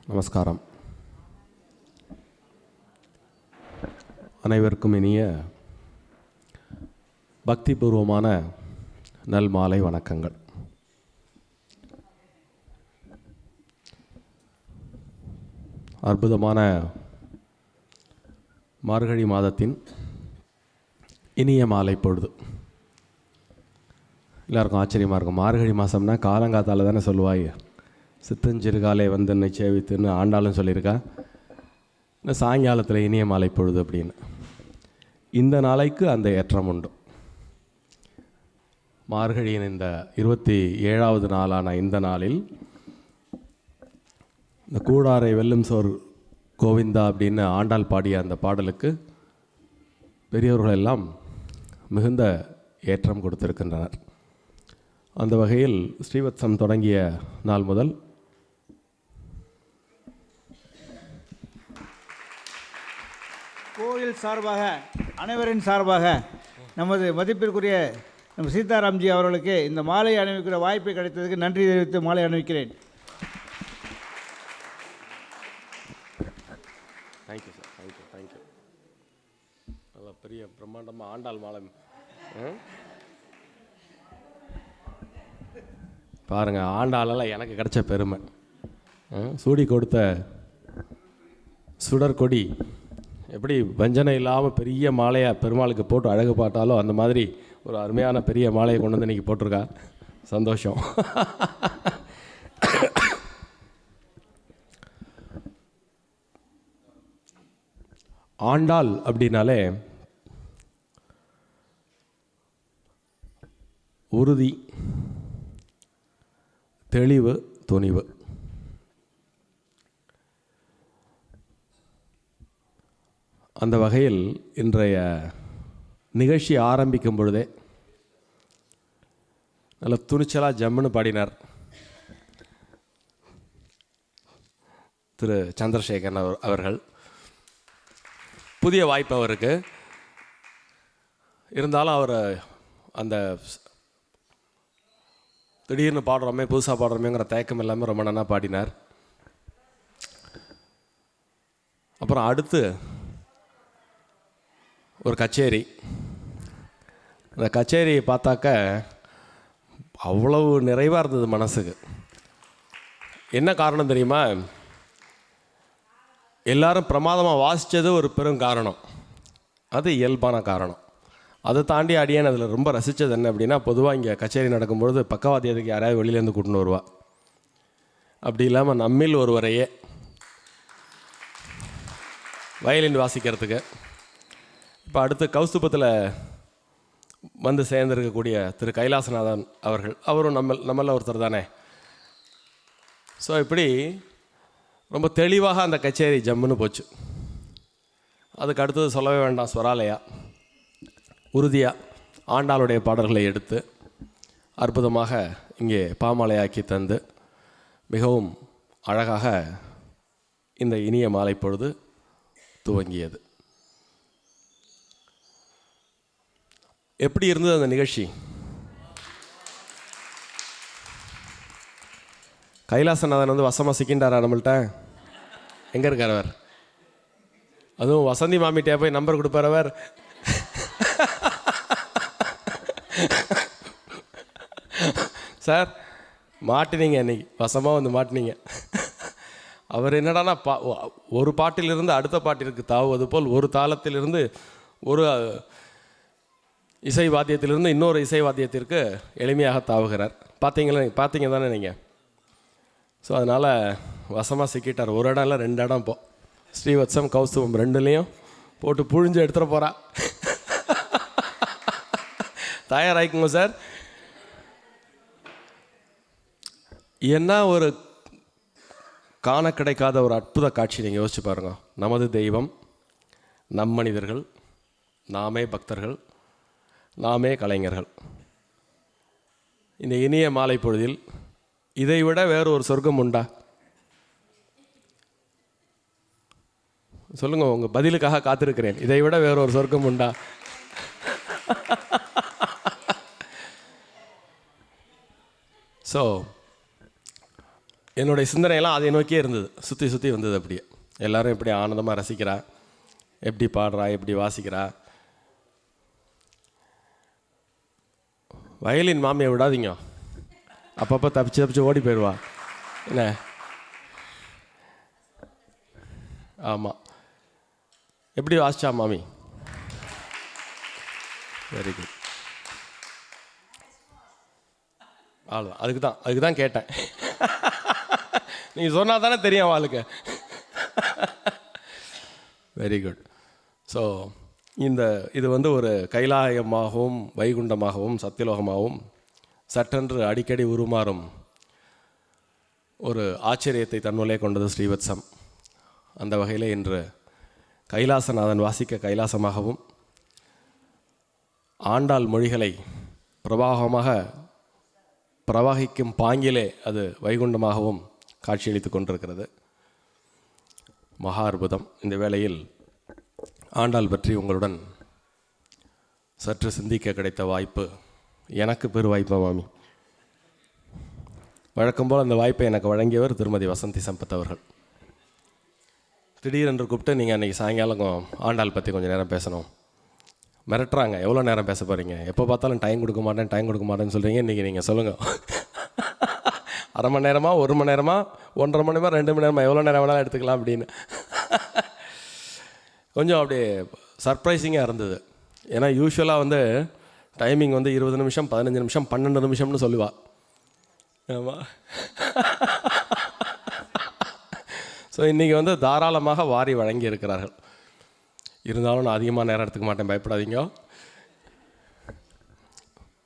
நமஸ்காரம். அனைவருக்கும் இனிய பக்திபூர்வமான நல் மாலை வணக்கங்கள். அற்புதமான மார்கழி மாதத்தின் இனிய மாலை பொழுது. எல்லாருக்கும் ஆச்சரியமாக இருக்கும். மார்கழி மாதம்னா காலங்காத்தால் தானே சொல்லுவாங்க. சித்தஞ்சிறுகாலை வந்து என்னை சேவித்துன்னு ஆண்டாலும் சொல்லியிருக்கா. இன்னும் சாயங்காலத்தில் இனிய மாலை பொழுது அப்படின்னு. இந்த நாளைக்கு அந்த ஏற்றம் உண்டு. மார்கழியின் இந்த 27வது நாளான இந்த நாளில் இந்த கூடாரை வெல்லும் சோர் கோவிந்தா அப்படின்னு ஆண்டாள் பாடிய அந்த பாடலுக்கு பெரியவர்கள் எல்லாம் மிகுந்த ஏற்றம் கொடுத்திருக்கின்றனர். அந்த வகையில் ஸ்ரீவத்சம் தொடங்கிய நாள் முதல் கோயில் சார்பாக அனைவரின் சார்பாக நமது மதிப்பிற்குரிய நம்ம சீதாராம்ஜி அவர்களுக்கு இந்த மாலை அணிவிக்கிற வாய்ப்பை கிடைத்ததுக்கு நன்றி தெரிவித்து மாலை அணிவிக்கிறேன். Thank you sir. தேங்க்யூ. நல்லா பெரிய பிரம்மாண்டமாக ஆண்டாள் மாலை பாருங்கள். ஆண்டாளெல்லாம் எனக்கு கிடைச்ச பெருமை. சூடி கொடுத்த சுடற்கொடி எப்படி வஞ்சனை இல்லாமல் பெரிய மாலையாக பெருமாளுக்கு போட்டு அழகு பாட்டாலும் அந்த மாதிரி ஒரு அருமையான பெரிய மாலையை கொண்டு வந்து இன்றைக்கி போட்டிருக்கா. சந்தோஷம். ஆண்டாள் அப்படின்னாலே உறுதி, தெளிவு, துணிவு. அந்த வகையில் இன்றைய நிகழ்ச்சி ஆரம்பிக்கும் பொழுதே நல்ல துணிச்சலாக ஜம்முன்னு பாடினார் திரு சந்திரசேகரன் அவர்கள். புதிய வாய்ப்பு அவருக்கு இருந்தாலும் அவர் அந்த திடீர்னு பாடுறோமே புதுசாக பாடுறோமேங்கிற தயக்கம் எல்லாமே ரொம்ப நல்லா பாடினார். அப்புறம் அடுத்து ஒரு கச்சேரி. அந்த கச்சேரியை பார்த்தாக்க அவ்வளவு நிறைவாக இருந்தது மனசுக்கு. என்ன காரணம் தெரியுமா? எல்லாரும் பிரமாதமாக வாசித்தது ஒரு பெரும் காரணம். அது இயல்பான காரணம். அதை தாண்டி அடியேன் அதில் ரொம்ப ரசித்தது என்ன அப்படின்னா, பொதுவாக இங்கே கச்சேரி நடக்கும்பொழுது பக்கவாத்தியத்துக்கு யாராவது வெளியிலேருந்து கூட்டின்னு வருவா. அப்படி இல்லாமல் நம்மில் ஒருவரையே வயலின் வாசிக்கிறதுக்கு. இப்போ அடுத்து கௌஸ்துபத்தில் வந்து சேர்ந்திருக்கக்கூடிய திரு கைலாசநாதன் அவர்கள், அவரும் நம்மள ஒருத்தர் தானே. ஸோ இப்படி ரொம்ப தெளிவாக அந்த கச்சேரி ஜம்முன்னு போச்சு. அதுக்கு அடுத்தது சொல்லவே வேண்டாம். ஸ்வராலயா உறுதியாக ஆண்டாளுடைய பாடல்களை எடுத்து அற்புதமாக இங்கே பாமாலையாக்கி தந்து மிகவும் அழகாக இந்த இனிய மாலை பொழுது துவங்கியது. எப்படி இருந்தது அந்த நிகழ்ச்சி? கைலாசநாதன் வந்து வசமாக சிக்கின்றாரா நம்மள்கிட்ட? எங்கே இருக்கார் அவர்? அதுவும் வசந்தி மாமிட்டே போய் நம்பர் கொடுப்பார் அவர். சார் மாட்டினீங்க, இன்னைக்கு வசமாக வந்து மாட்டினீங்க. அவர் என்னடானா ஒரு பாட்டிலிருந்து அடுத்த பாட்டிற்கு தாவுவது போல் ஒரு தாளத்திலிருந்து ஒரு இசை வாத்தியத்திலிருந்து இன்னொரு இசை வாத்தியத்திற்கு எளிமையாக தாவுகிறார். பார்த்தீங்க தானே நீங்கள்? ஸோ அதனால் வசமாக சிக்கிட்டார். ஒரு இடம் இல்லை, 2 இடம். இப்போ ஸ்ரீவத்சம் கௌஸ்துபம் 2லேயும் போட்டு புழிஞ்சு எடுத்துகிட்டு போகிறா. தயாராகிக்குங்க சார். என்ன ஒரு காண கிடைக்காத ஒரு அற்புத காட்சி. நீங்கள் யோசிச்சு பாருங்க. நமது தெய்வம், நம் மனிதர்கள், நாமே பக்தர்கள், நாமே கலைஞர்கள். இந்த இனிய மாலை பொழுதில் இதைவிட வேறு ஒரு சொர்க்கம் உண்டா? சொல்லுங்கள், உங்கள் பதிலுக்காக காத்திருக்கிறேன். இதை விட வேற ஒரு சொர்க்கம் உண்டா? ஸோ என்னுடைய சிந்தனையெல்லாம் அதை நோக்கியே இருந்தது, சுற்றி சுற்றி வந்தது. அப்படியே எல்லோரும் எப்படி ஆனந்தமாக ரசிக்கிறா, எப்படி பாடுறா, எப்படி வாசிக்கிறா. வயலின் மாமியை விடாதீங்க, அப்பப்போ தப்பிச்சு தப்பிச்சு ஓடி போயிடுவா. என்ன? ஆமாம். எப்படி வாசிச்சா மாமி? Very good. அவ்வளோதான், அதுக்கு தான் கேட்டேன். நீங்கள் சொன்னால் தானே தெரியும் அவளுக்கு. Very good. ஸோ இது வந்து ஒரு கைலாயமாகவும் வைகுண்டமாகவும் சத்தியலோகமாகவும் சட்டென்று அடிக்கடி உருமாறும் ஒரு ஆச்சரியத்தை தன்னுள்ளே கொண்டது ஸ்ரீவத்சம். அந்த வகையில் இன்று கைலாசநாதன் வாசிக்க கைலாசமாகவும் ஆண்டாள் மொழிகளை பிரவாகிக்கும் பாங்கிலே அது வைகுண்டமாகவும் காட்சியளித்து கொண்டிருக்கிறது. மகா அற்புதம். இந்த வேளையில் ஆண்டாள் பற்றி உங்களுடன் சற்று சிந்திக்க கிடைத்த வாய்ப்பு எனக்கு பெரு வாய்ப்பு மாமி. வழக்கம்போல் அந்த வாய்ப்பை எனக்கு வழங்கியவர் திருமதி வசந்தி சம்பத் அவர்கள். திடீரென்று கூப்பிட்டு நீங்கள் அன்றைக்கி சாயங்காலம் ஆண்டாள் பற்றி கொஞ்சம் நேரம் பேசணும் மிரட்டுறாங்க. எவ்வளோ நேரம் பேச போகிறீங்க? எப்போ பார்த்தாலும் டைம் கொடுக்க மாட்டேன்னு சொல்கிறீங்க. இன்றைக்கி நீங்கள் சொல்லுங்கள், அரை மணி நேரமா, 1 மணி நேரமா, 1.5 மணி நேரமா, 2 மணி நேரமா, எவ்வளோ நேரம் வேணாலும் எடுத்துக்கலாம் அப்படின்னு கொஞ்சம் அப்படியே சர்ப்ரைசிங்காக இருந்தது. ஏன்னா யூஸ்வலாக வந்து டைமிங் வந்து 20 நிமிஷம், 15 நிமிஷம், 12 நிமிஷம்னு சொல்லுவாள். ஆமாம். ஸோ இன்றைக்கி வந்து தாராளமாக வாரி வழங்கி இருக்கிறார்கள். இருந்தாலும் நான் அதிகமாக நேரம் எடுத்துக்க மாட்டேன், பயப்படாதீங்க.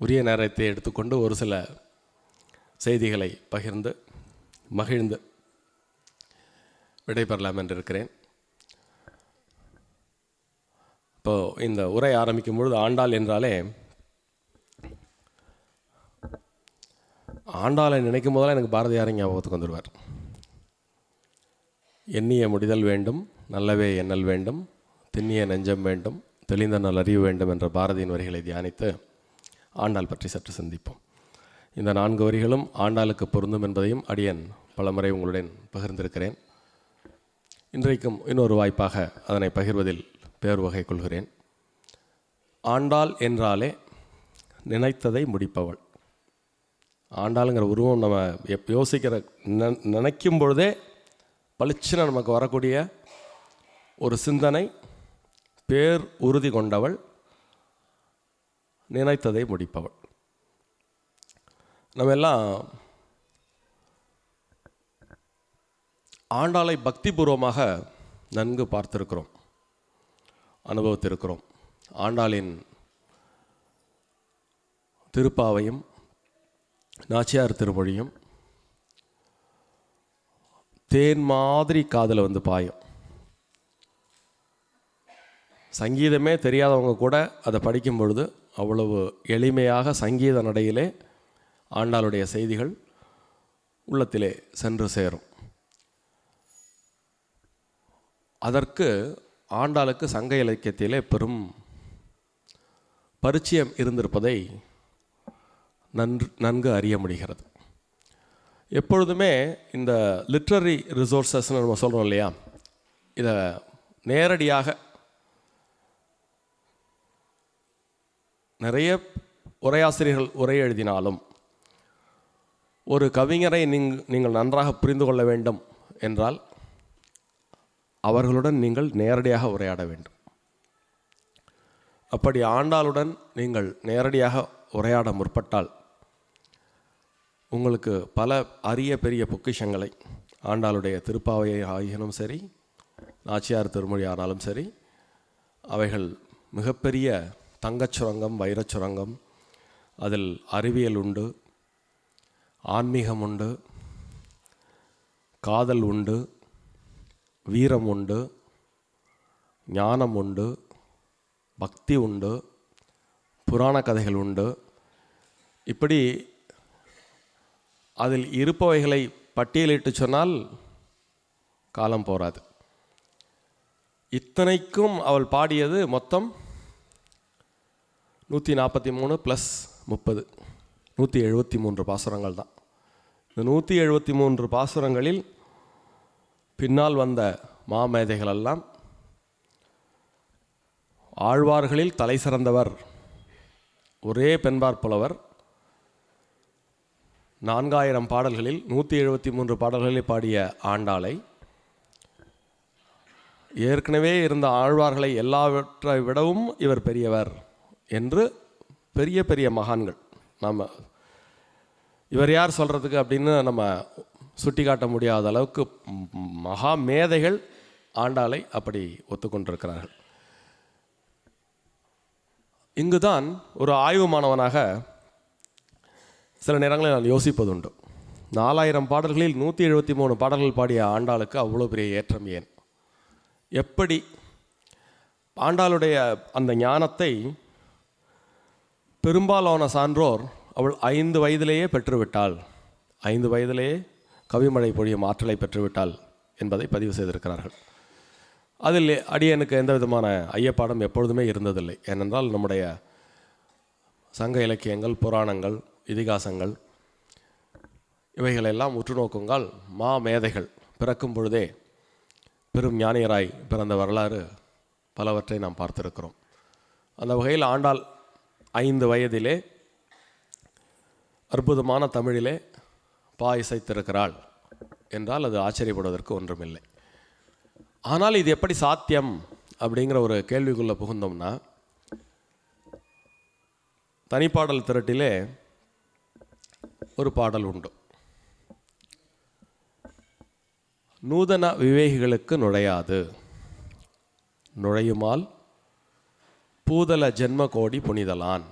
உரிய நேரத்தை எடுத்துக்கொண்டு ஒரு சில செய்திகளை பகிர்ந்து மகிழ்ந்து விடைபெறலாம் என்று இருக்கிறேன். இப்போது இந்த உரை ஆரம்பிக்கும் பொழுது ஆண்டாள் என்றாலே, ஆண்டாளை நினைக்கும் போதெல்லாம் எனக்கு பாரதியாரை ஞாபகத்துக்கு வந்துடுவார். எண்ணிய முடிதல் வேண்டும், நல்லவே எண்ணல் வேண்டும், திண்ணிய நெஞ்சம் வேண்டும், தெளிந்த நல் அறிவு வேண்டும் என்ற பாரதியின் வரிகளை தியானித்து ஆண்டாள் பற்றி சற்று சிந்திப்போம். இந்த 4 வரிகளும் ஆண்டாளுக்கு பொருந்தும் என்பதையும் அடியன் பலமுறை உங்களுடன் பகிர்ந்திருக்கிறேன். இன்றைக்கும் இன்னொரு வாய்ப்பாக அதனை பகிர்வதில் பேர் வகை கொள்கிறேன். ஆண்டாள் என்றாலே நினைத்ததை முடிப்பவள். ஆண்டாளுங்கிற உருவம் நம்ம யோசிக்கிற நினைக்கும் பொழுதே பளிச்சுன்னு நமக்கு வரக்கூடிய ஒரு சிந்தனை, பேர் உறுதி கொண்டவள், நினைத்ததை முடிப்பவள். நம்ம எல்லாம் ஆண்டாளை பக்திபூர்வமாக நன்கு பார்த்திருக்கிறோம், அனுபவித்திருக்கிறோம். ஆண்டாளின் திருப்பாவையும் நாச்சியார் திருமொழியும் தேன் மாதிரி காதில் வந்து பாயும். சங்கீதமே தெரியாதவங்க கூட அதை படிக்கும் பொழுது அவ்வளவு எளிமையாக சங்கீத நடையிலே ஆண்டாளுடைய செய்திகள் உள்ளத்திலே சென்று சேரும். அதற்கு ஆண்டாளுக்கு சங்க இலக்கியத்திலே பெரும் பரிச்சயம் இருந்திருப்பதை நன்கு அறிய முடிகிறது. எப்பொழுதுமே இந்த லிட்ரரி ரிசோர்ஸஸ்ன்னு நம்ம சொல்கிறோம் இல்லையா, இதை நேரடியாக நிறைய உரையாசிரியர்கள் உரை எழுதினாலும் ஒரு கவிஞரை நீங்கள் நன்றாக புரிந்து கொள்ள வேண்டும் என்றால் அவர்களுடன் நீங்கள் நேரடியாக உரையாட வேண்டும். அப்படி ஆண்டாளுடன் நீங்கள் நேரடியாக உரையாட முற்பட்டால் உங்களுக்கு பல அரிய பெரிய பொக்கிஷங்களை, ஆண்டாளுடைய திருப்பாவையை ஆகினும் சரி, நாச்சியார் திருமொழி ஆனாலும் சரி, அவைகள் மிகப்பெரிய தங்கச்சுரங்கம், வைரச்சுரங்கம். அதில் அறிவியல் உண்டு, ஆன்மீகம் உண்டு, காதல் உண்டு, வீரம் உண்டு, ஞானம் உண்டு, பக்தி உண்டு, புராண கதைகள் உண்டு. இப்படி அதில் இருப்பவைகளை பட்டியலிட்டு சொன்னால் காலம் போராது. இத்தனைக்கும் அவள் பாடியது மொத்தம் 143 + 30 173 பாசுரங்கள் தான். இந்த 173 பாசுரங்களில் பின்னால் வந்த மாமேதைகளெல்லாம் ஆழ்வார்களில் தலை சிறந்தவர் ஒரே பெண்பார் புலவர். 4000 பாடல்களில் 173 பாடல்களில் பாடிய ஆண்டாளை ஏற்கனவே இருந்த ஆழ்வார்களை எல்லாவற்றை விடவும் இவர் பெரியவர் என்று பெரிய பெரிய மகான்கள், நம்ம இவர் யார் சொல்கிறதுக்கு அப்படின்னு நம்ம சுட்டி காட்ட முடியாத அளவுக்கு மகா மேதைகள் ஆண்டாளை அப்படி ஒத்துக்கொண்டிருக்கிறார்கள். இங்குதான் ஒரு ஆய்வு மாணவனாக சில நேரங்களில் நான் யோசிப்பதுண்டு. 4000 பாடல்களில் 173 பாடல்கள் பாடிய ஆண்டாளுக்கு அவ்வளோ பெரிய ஏற்றம் ஏன்? எப்படி ஆண்டாளுடைய அந்த ஞானத்தை பெரும்பாலான சான்றோர் அவள் 5 வயதிலேயே பெற்றுவிட்டாள், 5 வயதிலேயே கவிமழை பொழியும் ஆற்றலை பெற்றுவிட்டாள் என்பதை பதிவு செய்திருக்கிறார்கள். அதில் அடியனுக்கு எந்த விதமான ஐயப்பாடம் எப்பொழுதுமே இருந்ததில்லை. ஏனென்றால் நம்முடைய சங்க இலக்கியங்கள், புராணங்கள், இதிகாசங்கள் இவைகளெல்லாம் உற்று நோக்குங்கள், மா மேதைகள் பிறக்கும் பொழுதே பெரும் ஞானியராய் பிறந்த வரலாறு பலவற்றை நாம் பார்த்திருக்கிறோம். அந்த வகையில் ஆண்டாள் 5 வயதிலே அற்புதமான தமிழிலே பா இசைத்திருக்கிறாள் என்றால் அது ஆச்சரியப்படுவதற்கு ஒன்றுமில்லை. ஆனால் இது எப்படி சாத்தியம் அப்படிங்கிற ஒரு கேள்விக்குள்ளே புகுந்தோம்னா, தனிப்பாடல் திரட்டிலே ஒரு பாடல் உண்டு. நூதன விவேகிகளுக்கு நுழையாது, நுழையுமால் பூதல ஜென்ம கோடி புனிதலான்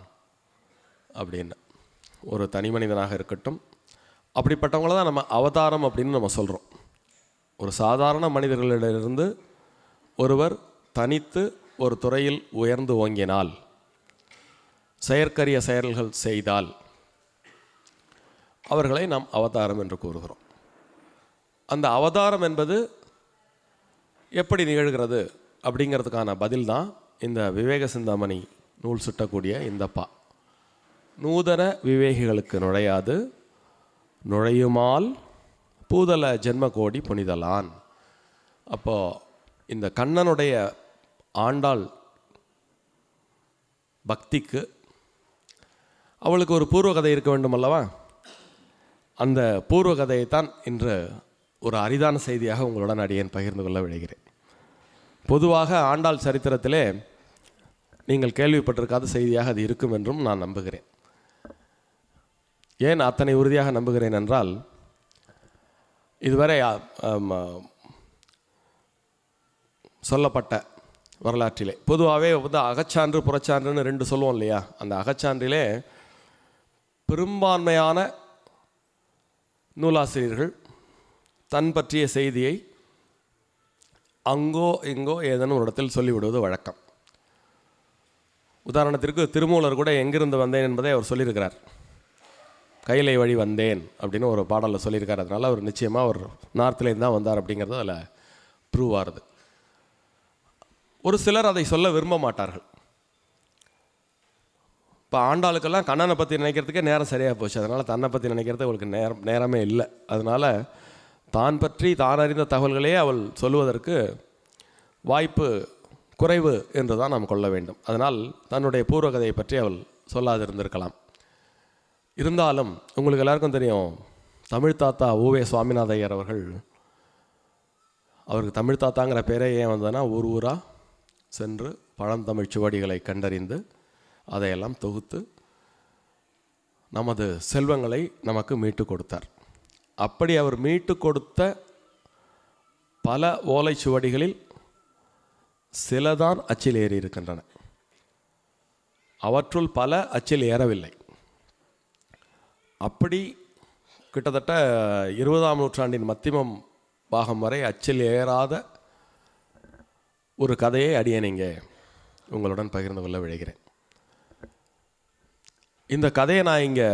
அப்படின்னு. ஒரு தனி மனிதனாக இருக்கட்டும், அப்படிப்பட்டவங்கள தான் நம்ம அவதாரம் அப்படின்னு நம்ம சொல்கிறோம். ஒரு சாதாரண மனிதர்களிடமிருந்து ஒருவர் தனித்து ஒரு துறையில் உயர்ந்து ஓங்கினால், செயற்கரிய செயல்கள் செய்தால் அவர்களை நாம் அவதாரம் என்று கூறுகிறோம். அந்த அவதாரம் என்பது எப்படி நிகழ்கிறது அப்படிங்கிறதுக்கான பதில் தான் இந்த விவேக சிந்தாமணி நூல் சுட்டக்கூடிய இந்த பா. நூதன விவேகிகளுக்கு நுழையாது, நுழையுமால் பூதல ஜென்ம கோடி புனிதலான். அப்போது இந்த கண்ணனுடைய ஆண்டாள் பக்திக்கு அவளுக்கு ஒரு பூர்வ கதை இருக்க வேண்டும் அல்லவா? அந்த பூர்வ கதையைத்தான் இன்று ஒரு அரிதான செய்தியாக உங்களுடன் அடியேன் பகிர்ந்து கொள்ள விழைகிறேன். பொதுவாக ஆண்டாள் சரித்திரத்திலே நீங்கள் கேள்விப்பட்டிருக்காத செய்தியாக அது இருக்கும் என்றும் நான் நம்புகிறேன். ஏன் அத்தனை உறுதியாக நம்புகிறேன் என்றால், இதுவரை சொல்லப்பட்ட வரலாற்றிலே பொதுவாகவே வந்து அகச்சான்று புறச்சான்றுன்னு 2 சொல்லுவோம் இல்லையா? அந்த அகச்சான்றிலே பெரும்பான்மையான நூலாசிரியர்கள் தன் பற்றிய செய்தியை அங்கோ இங்கோ ஏதேனும் ஒரு இடத்தில் சொல்லிவிடுவது வழக்கம். உதாரணத்திற்கு திருமூலர் கூட எங்கிருந்து வந்தேன் என்பதை அவர் சொல்லியிருக்கிறார். கைலை வழி வந்தேன் அப்படின்னு ஒரு பாடலில் சொல்லியிருக்கார். அதனால் அவர் நிச்சயமாக அவர் நார்த்லேருந்து தான் வந்தார் அப்படிங்கிறது அதில் ப்ரூவ் ஆகுது. ஒரு சிலர் அதை சொல்ல விரும்ப மாட்டார்கள். இப்போ ஆண்டாளுக்கெல்லாம் கண்ணனை பற்றி நினைக்கிறதுக்கே நேரம் சரியாக போச்சு. அதனால் தன்னை பற்றி நினைக்கிறது அவளுக்கு நேரமே இல்லை. அதனால் தான் பற்றி தான் அறிந்த தகவல்களே அவள் சொல்லுவதற்கு வாய்ப்பு குறைவு என்று தான் நாம் கொள்ள வேண்டும். அதனால் தன்னுடைய பூர்வ கதையை பற்றி அவள் சொல்லாதிருந்திருக்கலாம். இருந்தாலும் உங்களுக்கு எல்லாருக்கும் தெரியும், தமிழ் தாத்தா ஊவே சுவாமிநாதையர் அவர்கள், அவருக்கு தமிழ் தாத்தாங்கிற பேரே ஏன் வந்ததுன்னா, ஊர் ஊராக சென்று பழந்தமிழ் சுவடிகளை கண்டறிந்து அதையெல்லாம் தொகுத்து நமது செல்வங்களை நமக்கு மீட்டு கொடுத்தார். அப்படி அவர் மீட்டு கொடுத்த பல ஓலைச்சுவடிகளில் சிலதான் அச்சில் ஏறி இருக்கின்றன. அவற்றுள் பல அச்சில் ஏறவில்லை. அப்படி கிட்டத்தட்ட 20ஆம் நூற்றாண்டின் மத்தியமம் பாகம் வரை அச்சில் ஏறாத ஒரு கதையை அடியேன் இங்கே உங்களுடன் பகிர்ந்து கொள்ள விழைகிறேன். இந்த கதையை நான் இங்கே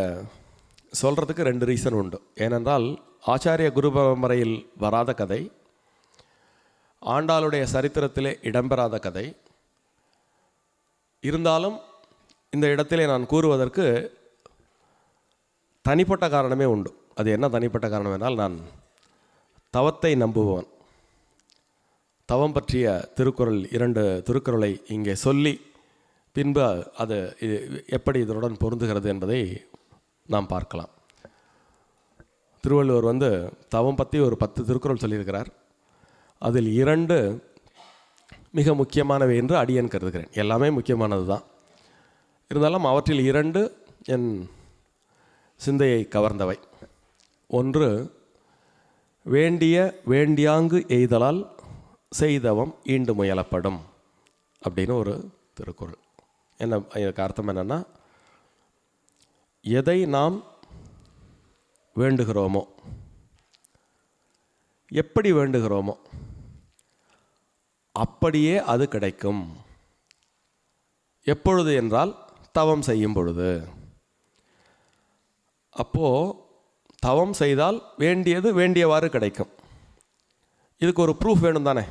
சொல்கிறதுக்கு 2 ரீசன் உண்டு. ஏனென்றால் ஆச்சாரிய குரு பரம்பரையில் வராத கதை, ஆண்டாளுடைய சரித்திரத்திலே இடம்பெறாத கதை. இருந்தாலும் இந்த இடத்திலே நான் கூறுவதற்கு தனிப்பட்ட காரணமே உண்டு. அது என்ன தனிப்பட்ட காரணம் என்றால், நான் தவத்தை நம்புபவன். தவம் பற்றிய திருக்குறள் 2 திருக்குறளை இங்கே சொல்லி பின்பு அது எப்படி இதனுடன் பொருந்துகிறது என்பதை நாம் பார்க்கலாம். திருவள்ளுவர் தவம் பற்றி ஒரு 10 திருக்குறள் சொல்லியிருக்கிறார். அதில் 2 மிக முக்கியமானவை என்று அடியேன் கருதுகிறேன். எல்லாமே முக்கியமானது தான், இருந்தாலும் அவற்றில் 2 என் சிந்தையை கவர்ந்தவை. ஒன்று, வேண்டிய வேண்டியாங்கு எய்தலால் செய்தவம் ஈண்டு முயலப்படும் அப்படின்னு ஒரு திருக்குறள். என்ன இதுக்கு அர்த்தம் என்னென்னா, எதை நாம் வேண்டுகிறோமோ, எப்படி வேண்டுகிறோமோ அப்படியே அது கிடைக்கும். எப்பொழுது என்றால் தவம் செய்யும் பொழுது. அப்போது தவம் செய்தால் வேண்டியது வேண்டியவாறு கிடைக்கும். இதுக்கு ஒரு ப்ரூஃப் வேணும் தானே.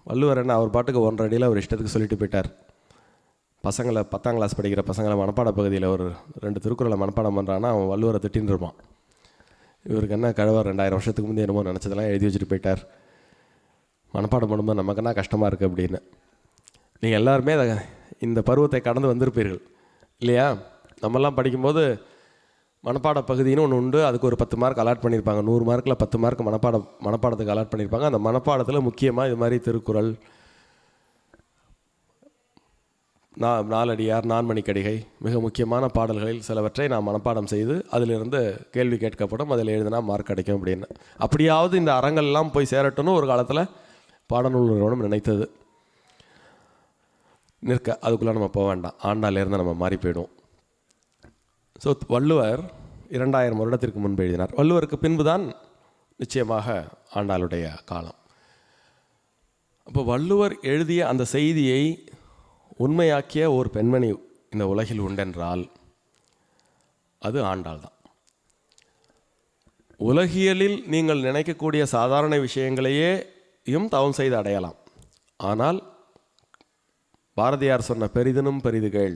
வள்ளுவர் என்ன அவர் பாட்டுக்கு 1.5 அடியில் ஒரு இஷ்டத்துக்கு சொல்லிட்டு போயிட்டார். பசங்களை 10ஆம் கிளாஸ் படிக்கிற பசங்களை மனப்பாட பகுதியில் ஒரு 2 திருக்குறளை மனப்பாடம் பண்ணுறான்னா அவன் வள்ளுவரை திட்டின்னு இருப்பான். இவருக்கு என்ன கழுவார் 2000 வருஷத்துக்கு முந்தைய என்னமோ நினச்சதெல்லாம் எழுதி வச்சுட்டு போயிட்டார், மனப்பாடம் பண்ணும்போது நமக்கு என்ன கஷ்டமாக இருக்குது அப்படின்னு. நீங்கள் எல்லாருமே இந்த பருவத்தை கடந்து வந்திருப்பீர்கள் இல்லையா? நம்மெல்லாம் படிக்கும்போது மனப்பாட பகுதின்னு ஒன்று உண்டு. அதுக்கு ஒரு 10 மார்க் அலாட் பண்ணியிருப்பாங்க. 100 மார்க்கில் 10 மார்க் மனப்பாடத்துக்கு அலாட் பண்ணியிருப்பாங்க. அந்த மனப்பாடத்தில் முக்கியமாக இது மாதிரி திருக்குறள், நாலடியார், நான்மணிக்கடிகை, மிக முக்கியமான பாடல்களில் சிலவற்றை நான் மனப்பாடம் செய்து அதிலிருந்து கேள்வி கேட்கப்படும், அதில் எழுதினா மார்க் கிடைக்கும் அப்படின்னு. அப்படியாவது இந்த அறங்கள்லாம் போய் சேரட்டும்னு ஒரு காலத்தில் பாடநூல் நிறுவனம் நினைத்தது. அதுக்குள்ளே நம்ம போக வேண்டாம், ஆண்டாலேருந்து நம்ம மாறி போயிடுவோம். ஸோ வள்ளுவர் 2000 வருடத்திற்கு முன்பு எழுதினார். வள்ளுவருக்கு பின்பு தான் நிச்சயமாக ஆண்டாளுடைய காலம். அப்போ வள்ளுவர் எழுதிய அந்த செய்தியை உண்மையாக்கிய ஒரு பெண்மணி இந்த உலகில் உண்டென்றால் அது ஆண்டாள் தான். உலகியலில் நீங்கள் நினைக்கக்கூடிய சாதாரண விஷயங்களையும் தவம் செய்து அடையலாம். ஆனால் பாரதியார் சொன்ன பெரிதினும் பெரிதுகள்,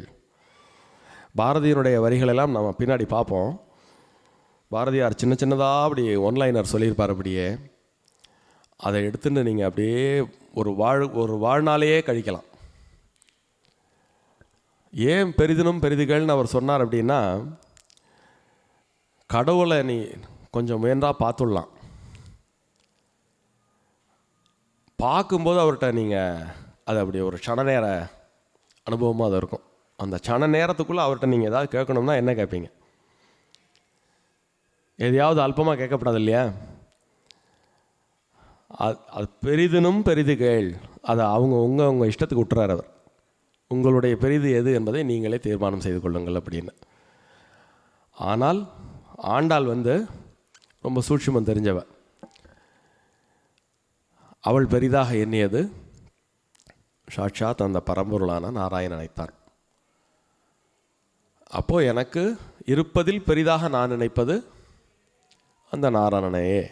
பாரதியினுடைய வரிகளெல்லாம் நம்ம பின்னாடி பார்ப்போம். பாரதியார் சின்ன சின்னதாக அப்படி ஒன்லைனர் சொல்லியிருப்பார். அப்படியே அதை எடுத்துன்னு நீங்கள் அப்படியே ஒரு வாழ்நாளையே கழிக்கலாம். ஏன் பெரிதினும் பெரிதுகள்னு அவர் சொன்னார் அப்படின்னா, கடவுளை நீ கொஞ்சம் முயன்றா பார்த்துடலாம். பார்க்கும்போது அவர்கிட்ட நீங்கள் அது அப்படி ஒரு க்ஷண நேர அனுபவமாக அது இருக்கும். அந்த க்ஷண நேரத்துக்குள்ளே அவர்கிட்ட நீங்கள் ஏதாவது கேட்கணும்னா என்ன கேட்பீங்க? எதையாவது அல்பமாக கேட்கப்படாது இல்லையா? அது பெரிதினும் பெரிதுகள், அதை உங்கள் இஷ்டத்துக்கு விட்டுறார் அவர். உங்களுடைய பெரிது எது என்பதை நீங்களே தீர்மானம் செய்து கொள்ளுங்கள் அப்படின்னு. ஆனால் ஆண்டாள் ரொம்ப சூட்சுமம் தெரிஞ்சவ. அவள் பெரிதாக எண்ணியது சாட்சாத் அந்த பரம்பொருளான நாராயணனைத்தான். அப்போது எனக்கு இருப்பதில் பெரிதாக நான் நினைப்பது அந்த நாராயணனையே.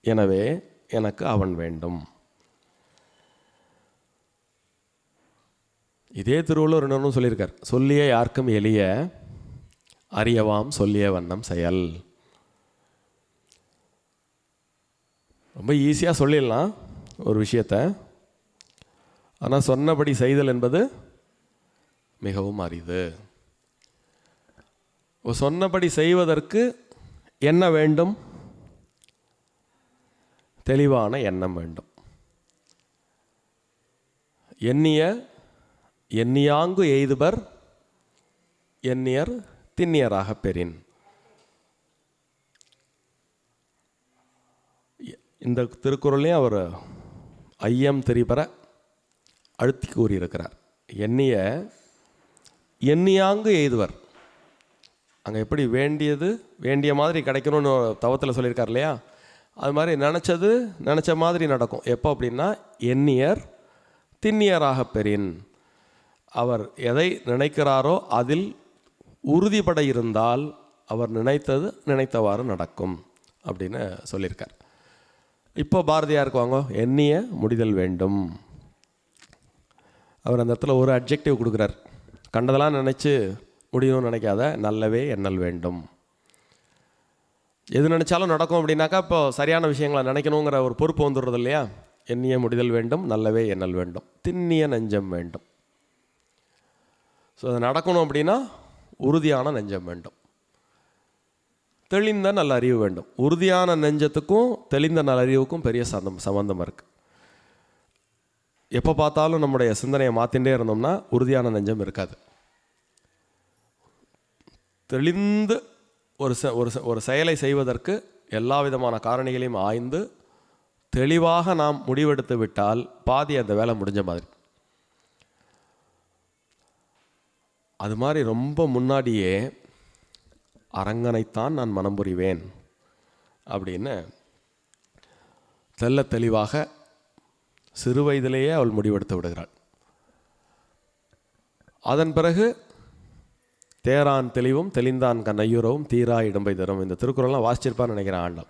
எனவே எனக்கு அவன் வேண்டும். இதே திருவள்ளுவர் இன்னொன்று சொல்லியிருக்கார். சொல்லிய யாருக்கும் எளிய அறியவாம் சொல்லிய வண்ணம் செயல். ரொம்ப ஈஸியாக சொல்லிடலாம் ஒரு விஷயத்தை, ஆனால் சொன்னபடி செய்தல் என்பது மிகவும் அரிது. சொன்னபடி செய்வதற்கு என்ன வேண்டும்? தெளிவான எண்ணம் வேண்டும். எண்ணியாங்கு எய்துபர் எண்ணியர் திண்ணியராக பெறின். இந்த திருக்குறளையும் அவர் ஐயம் தெரிபெற அழுத்தி கூறியிருக்கிறார். எண்ணியாங்கு எய்துவர். அங்கே எப்படி வேண்டிய மாதிரி கிடைக்கணும்னு தவத்தில் சொல்லியிருக்கார் இல்லையா? அது மாதிரி நினச்ச மாதிரி நடக்கும். எப்போ அப்படின்னா, எண்ணியர் திண்ணியராக பெறின். அவர் எதை நினைக்கிறாரோ அதில் உறுதிப்பட இருந்தால் அவர் நினைத்தவாறு நடக்கும் அப்படின்னு சொல்லியிருக்கார். இப்போ பாரதியாருக்கு வாங்க, எண்ணிய முடிதல் வேண்டும். அவர் அந்த இடத்துல ஒரு அட்ஜெக்டிவ் கொடுக்குறார். கண்டதெல்லாம் நினச்சி முடியணும்னு நினைக்காத, நல்லவே எண்ணல் வேண்டும். எது நினச்சாலும் நடக்கும் அப்படின்னாக்கா இப்போ சரியான விஷயங்களை நினைக்கணுங்கிற ஒரு பொறுப்பு வந்துடுறது இல்லையா? எண்ணிய முடிதல் வேண்டும், நல்லவே எண்ணல் வேண்டும், திண்ணிய நெஞ்சம் வேண்டும். ஸோ அது நடக்கணும் அப்படின்னா உறுதியான நெஞ்சம் வேண்டும், தெளிந்த நல்ல அறிவு வேண்டும். உறுதியான நெஞ்சத்துக்கும் தெளிந்த நல்ல அறிவுக்கும் பெரிய சம்பந்தம் இருக்குது. எப்போ பார்த்தாலும் நம்முடைய சிந்தனையை மாற்றிகிட்டே இருந்தோம்னா உறுதியான நெஞ்சம் இருக்காது. தெளிந்து ஒரு செயலை செய்வதற்கு எல்லா விதமான காரணிகளையும் ஆய்ந்து தெளிவாக நாம் முடிவெடுத்து விட்டால் பாதி அந்த வேலை முடிஞ்ச மாதிரி. அது மாதிரி ரொம்ப முன்னாடியே அரங்கனைத்தான் நான் மனம் புரிவேன் அப்படின்னு தெல்ல தெளிவாக சிறு வயதிலேயே அவள் முடிவெடுத்து விடுகிறாள். அதன் பிறகு தேரான் தெளிவும் தெளிந்தான் கண்ணையுறவும் தீரா இடம்பை தரும். இந்த திருக்குறள்லாம் வாசிச்சிருப்பான்னு நினைக்கிறேன் ஆண்டாள்.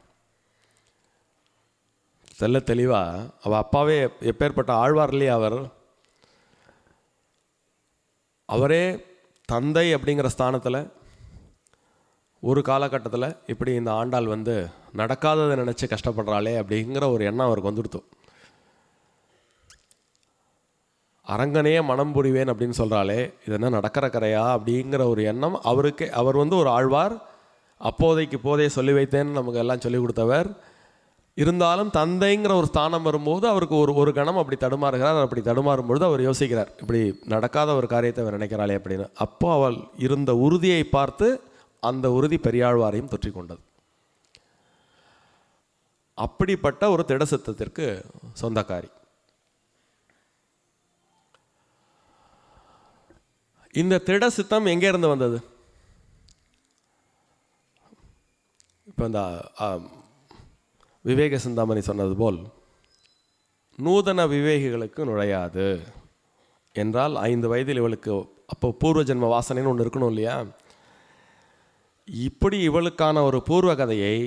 தெல்ல தெளிவாக அவள் அப்பாவே எப்பேற்பட்ட ஆழ்வார் இல்லையா அவர், அவரே தந்தை அப்படிங்கிற ஸ்தானத்தில் ஒரு காலகட்டத்தில் இப்படி இந்த ஆண்டாள் நடக்காததை நினச்சி கஷ்டப்படுறாளே அப்படிங்கிற ஒரு எண்ணம் அவருக்கு வந்துடுத்து. அரங்கனையே மனம் புரிவேன் அப்படின்னு சொல்கிறாளே, இது என்ன நடக்கிற கரையா அப்படிங்கிற ஒரு எண்ணம் அவருக்கு. அவர் ஒரு ஆழ்வார், அப்போதைக்கு போதே சொல்லி வைத்தேன்னு நமக்கு எல்லாம் சொல்லிக் கொடுத்தவர். இருந்தாலும் தந்தைங்கிற ஒரு ஸ்தானம் வரும்போது அவருக்கு ஒரு கணம் அப்படி தடுமாறுகிறார். அப்படி தடுமாறும் பொழுது அவர் யோசிக்கிறார், இப்படி நடக்காத ஒரு காரியத்தை அவர் நினைக்கிறாளே அப்படின்னு. அப்போ அவள் இருந்த உறுதியை பார்த்து அந்த உறுதி பெரியாழ்வாரையும் தொற்றி கொண்டது. அப்படிப்பட்ட ஒரு திடசித்தத்திற்கு சொந்தக்காரி. இந்த திட சித்தம் எங்கே இருந்து வந்தது? இப்போ இந்த விவேக சிந்தாமணி சொன்னது போல் நூதன விவேகிகளுக்கு நுழையாது என்றால் 5 வயதில் இவளுக்கு அப்போ பூர்வ ஜென்ம வாசனைன்னு ஒன்று இருக்கணும் இல்லையா? இப்படி இவளுக்கான ஒரு பூர்வ கதையை,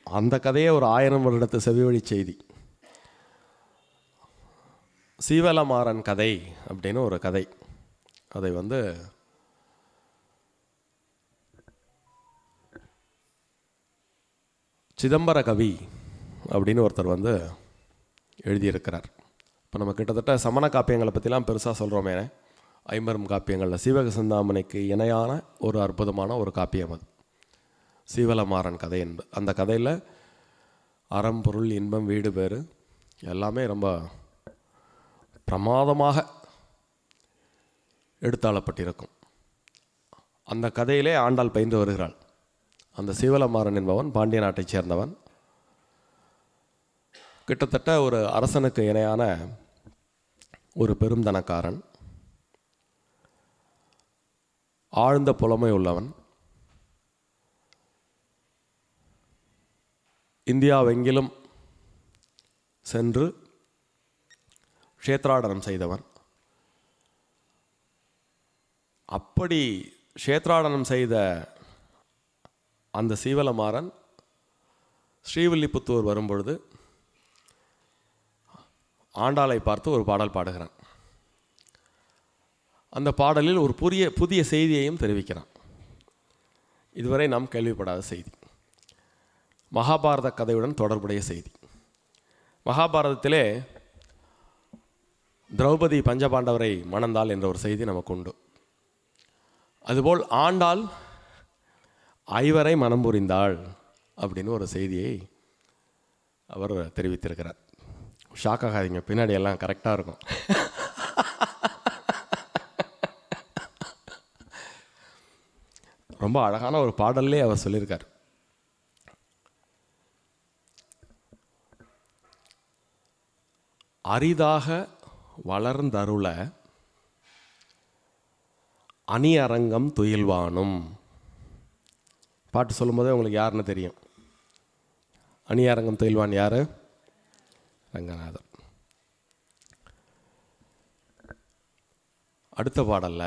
அந்த கதையை ஒரு 1000 வருடத்து செவிவழி செய்தி, சீவலமாறன் கதை அப்படின்னு ஒரு கதை. அதை சிதம்பர கவி அப்படின்னு ஒருத்தர் எழுதியிருக்கிறார். இப்போ நம்ம கிட்டத்தட்ட சமண காப்பியங்களை பற்றிலாம் பெருசாக சொல்கிறோமே, 50 காப்பியங்களில் சீவக சிந்தாமணிக்கு இணையான ஒரு அற்புதமான ஒரு காப்பியம் அது சீவலமாறன் கதை என்று. அந்த கதையில் அறம் பொருள் இன்பம் வீடு பேறு எல்லாமே ரொம்ப பிரமாதமாக எடுத்தாளப்பட்டிருக்கும். அந்த கதையிலே ஆண்டாள் பயின்று வருகிறாள். அந்த சீவலமாறன் என்பவன் பாண்டிய நாட்டைச் சேர்ந்தவன். கிட்டத்தட்ட ஒரு அரசனுக்கு இணையான ஒரு பெருந்தனக்காரன், ஆழ்ந்த புலமை உள்ளவன். இந்தியாவெங்கிலும் சென்று க்ஷேத்ராடனம் செய்தவன். அப்படி க்ஷேத்ராடனம் செய்த அந்த சீவலமாறன் ஸ்ரீவில்லிபுத்தூர் வரும்பொழுது ஆண்டாளை பார்த்து ஒரு பாடல் பாடுகிறான். அந்த பாடலில் ஒரு புதிய செய்தியையும் தெரிவிக்கிறான். இதுவரை நாம் கேள்விப்படாத செய்தி, மகாபாரத கதையுடன் தொடர்புடைய செய்தி. மகாபாரதத்திலே திரௌபதி பஞ்சபாண்டவரை மணந்தாள் என்ற ஒரு செய்தி நமக்கு உண்டு. அதுபோல் ஆண்டாள் 5 மனம் புரிந்தாள் அப்படின்னு ஒரு செய்தியை அவர் தெரிவித்திருக்கிறார். ஷாக் ஆகாதீங்க, பின்னாடி எல்லாம் கரெக்டாக இருக்கும். ரொம்ப அழகான ஒரு பாடல்லே அவர் சொல்லியிருக்கார். அரிதாக வளர்ந்தருள அணி அரங்கம் துயில்வானும். பாட்டு சொல்லும்போதே உங்களுக்கு யாருன்னு தெரியும். அணி அரங்கம் துயில்வான் யாரு? ரங்கநாதர். அடுத்த பாடல்ல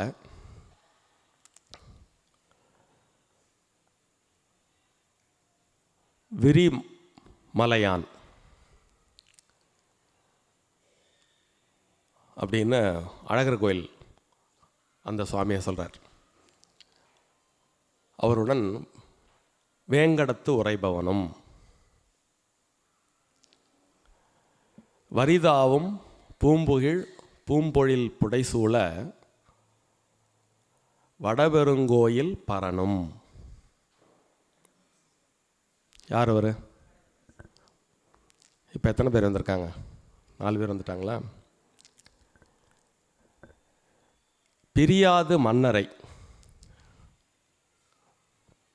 விரி மலையான் அப்படின்னு அழகர் கோயில் அந்த சுவாமியை சொல்கிறார். அவருடன் வேங்கடத்து உரைபவனும் வரிதாவும் பூம்புகிழ் பூம்பொழில் புடைசூழ வடபெருங்கோயில் பரணும். யார் அவர்? இப்போ எத்தனை பேர் வந்திருக்காங்க? 4 பேர் வந்துட்டாங்களா? பிரியாது மன்னரை